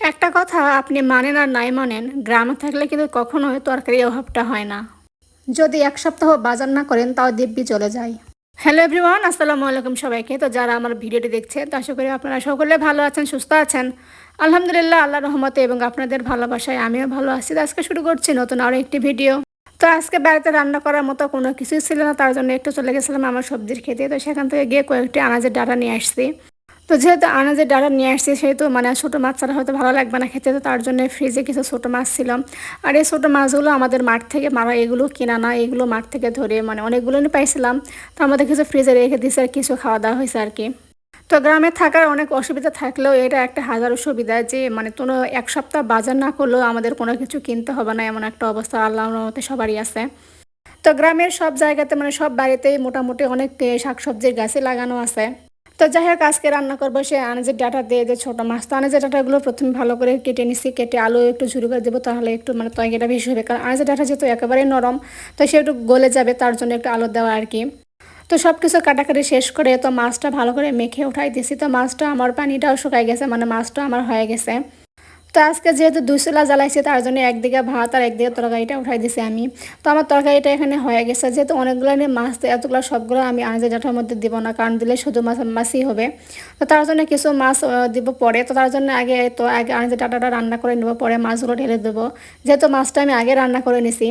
একটা কথা আপনি মানেন আর নাই মানেন, গ্রামে থাকলে কিন্তু কখনোই তরকারির অভাবটা হয় না। যদি এক সপ্তাহ বাজার না করেন তাও দিব্যি চলে যায়। হ্যালো এভরিওয়ান, আসসালামু আলাইকুম সবাইকে। তো যারা আমার ভিডিওটি দেখছেন তো আশা করি আপনারা সকলে ভালো আছেন, সুস্থ আছেন। আলহামদুলিল্লাহ, আল্লাহর রহমতে এবং আপনাদের ভালোবাসায় আমিও ভালো আছি। তো আজকে শুরু করছি নতুন আরও একটি ভিডিও। তো আজকে বাড়িতে রান্না করার মতো কোনো কিছুই ছিল না, তার জন্য একটু চলে গেছিলাম আমার সবজির খেতে। তো সেখান থেকে গিয়ে কয়েকটি আনাজের ডাঁটা নিয়ে আসছি। তো যেহেতু আনাজের ডাঁটা নিয়ে আসছি সেহেতু মানে ছোটো মাছ ছাড়া হয়তো ভালো লাগবে না খেতে, তো তার জন্য ফ্রিজে কিছু ছোটো মাছ ছিল। আর এই ছোটো মাছগুলো আমাদের মাঠ থেকে মারা, এগুলো কিনা না, এগুলো মাঠ থেকে ধরে মানে অনেকগুলো পাইছিলাম। তো আমাদের কিছু ফ্রিজে রেখে দিয়েছে আর কিছু খাওয়া দাওয়া হয়েছে আর কি। তো গ্রামে থাকার অনেক অসুবিধা থাকলেও এটা একটা হাজারো সুবিধা যে মানে কোনো এক সপ্তাহ বাজার না করলেও আমাদের কোনো কিছু কিনতে হবে না, এমন একটা অবস্থা আল্লাহর রহমতে সবারই আছে। তো গ্রামের সব জায়গাতে মানে সব বাড়িতেই মোটামুটি অনেক শাকসবজির গাছই লাগানো আছে। তো যাই হোক, আজকে রান্না করবো সে আনাজের ডাঁটা দিয়ে যে ছোটো মাছ। তো আনাজের ডাঁটাগুলো প্রথমে ভালো করে কেটে নিচ্ছি, কেটে আলু একটু ঝুরি করে দেবো, তাহলে একটু মানে তরকারিটা বেশি হবে। কারণ আনাজের ডাঁটা যেহেতু একেবারেই নরম, তো সে একটু গলে যাবে, তার জন্য একটু আলু দেওয়া আর কি। তো সব কিছু কাটাকাটি শেষ করে তো মাছটা ভালো করে মেখে উঠাই দিয়েছি। তো মাছটা আমার পানিটাও শুকাই গেছে, মানে মাছটা আমার হয়ে গেছে। তো আজকে যেহেতু দুই চুলা জ্বালাইছি তার জন্য একদিকে ভাত আর একদিকে তরকারিটা উঠাই দিছি আমি। তো আমার তরকারিটা এখানে হয়ে গেছে। যেহেতু অনেকগুলো নিয়ে মাছ, তো এতগুলো সবগুলো আমি আনাজের ডাঁটার মধ্যে দিব না, কারণ দিলে শুধু মাছই হবে। তো তার জন্য কিছু মাছ দিব পরে। তো তার জন্য আগে আনাজের ডাঁটাটা রান্না করে নেবো, পরে মাছগুলো ঢেলে দেবো। যেহেতু মাছটা আমি আগে রান্না করে নিছি,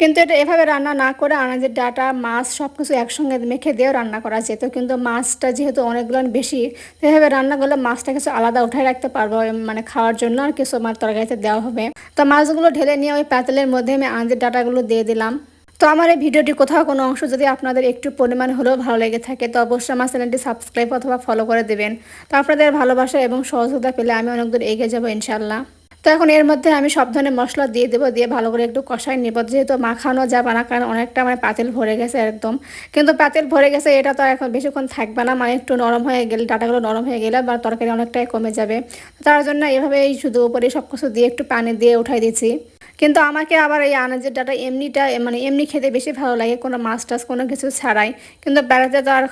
কিন্তু এটা এভাবে রান্না না করে আনাজের ডাঁটা মাছ সব কিছু একসঙ্গে মেখে দিয়েও রান্না করা যেত। কিন্তু মাছটা যেহেতু অনেকগুলো বেশি, তো এভাবে রান্না করলে মাছটা কিছু আলাদা উঠাই রাখতে পারবো, মানে খাওয়ার জন্য আর কিছু আমার তরকারিতে দেওয়া হবে। তো মাছগুলো ঢেলে নিয়ে ওই পাতিলের মধ্যে আমি আনাজের ডাঁটাগুলো দিয়ে দিলাম। তো আমার এই ভিডিওটি কোথাও কোনো অংশ যদি আপনাদের একটু পরিমাণ হলেও ভালো লেগে থাকে তো অবশ্যই আমার চ্যানেলটি সাবস্ক্রাইব অথবা ফলো করে দেবেন। তো আপনাদের ভালোবাসা এবং সহযোগিতা পেলে আমি অনেক দূর এগিয়ে যাবো ইনশাল্লাহ। তো এখন এর মধ্যে আমি সব ধরনের মশলা দিয়ে দেবো, দিয়ে ভালো করে একটু কষাই নেব। যেহেতু মাখানো যাবে না, কারণ অনেকটা মানে পাতিল ভরে গেছে একদম। কিন্তু পাতিল ভরে গেছে এটা তো এখন বেশিক্ষণ থাকবে না, মানে একটু নরম হয়ে গেলে, ডাটাগুলো নরম হয়ে গেলে বা তরকারি অনেকটাই কমে যাবে। তার জন্য এভাবেই শুধু উপরে সব কিছু দিয়ে একটু পানি দিয়ে উঠাই দিচ্ছি। কিন্তু আমাকে আবার এই আনাজের ডাটা এমনিটা মানে এমনি খেতে বেশি ভালো লাগে, কোনো মাছ টাছ কোনো কিছু ছাড়াই। কিন্তু বেড়াতে তো আর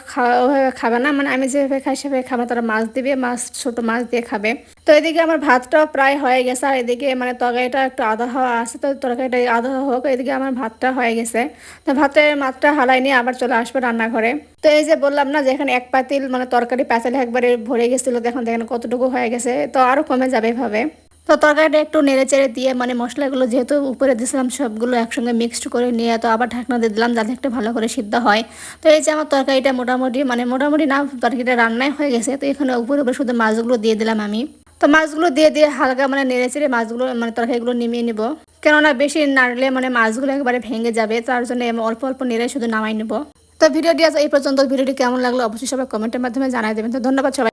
ওভাবে খাবে না, মানে আমি যেভাবে খাই সেভাবে খাবে, তারা মাছ দিবে, মাছ ছোটো মাছ দিয়ে খাবে। তো এদিকে আমার ভাতটাও প্রায় হয়ে গেছে, আর এদিকে মানে তরকারিটা একটু আধা হওয়া আছে। তো তরকারিটা আধা হোক, এদিকে আমার ভাতটা হয়ে গেছে। তো ভাতের মাত্রা হালাই নিয়ে আবার চলে আসবে রান্নাঘরে। তো এই যে বললাম না যে এখানে এক পাতিল মানে তরকারি পাতিল একবারে ভরে গেছিলো, দেখুন দেখেন কতটুকু হয়ে গেছে। তো আরও কমে যাবে এভাবে। তো তরকারিটা একটু নেড়ে চেড়ে দিয়ে মানে মশলাগুলো যেহেতু উপরে দিয়েছিলাম সবগুলো একসঙ্গে মিক্সড করে নিয়ে তো আবার ঢাকনা দিয়ে দিলাম যাতে একটু ভালো করে সিদ্ধ হয়। তো এই যে আমার তরকারিটা মোটামুটি না, তরকারিটা রান্নাই হয়ে গেছে। তো এখানে উপরে উপরে শুধু মাছগুলো দিয়ে দিলাম আমি। তো মাছগুলো দিয়ে হালকা মানে নেড়ে চেড়ে মাছগুলো মানে তরকারিগুলো নিমিয়ে নিব। কেননা বেশি নাড়লে মানে মাছগুলো একেবারে ভেঙে যাবে, তার জন্য অল্প অল্প নেড়ে শুধু নামাই নেব। তো ভিডিওটি আজ এই পর্যন্ত। ভিডিওটি কেমন লাগলো অবশ্যই সবাই কমেন্টের মাধ্যমে জানাই দেবেন। তো ধন্যবাদ সবাই।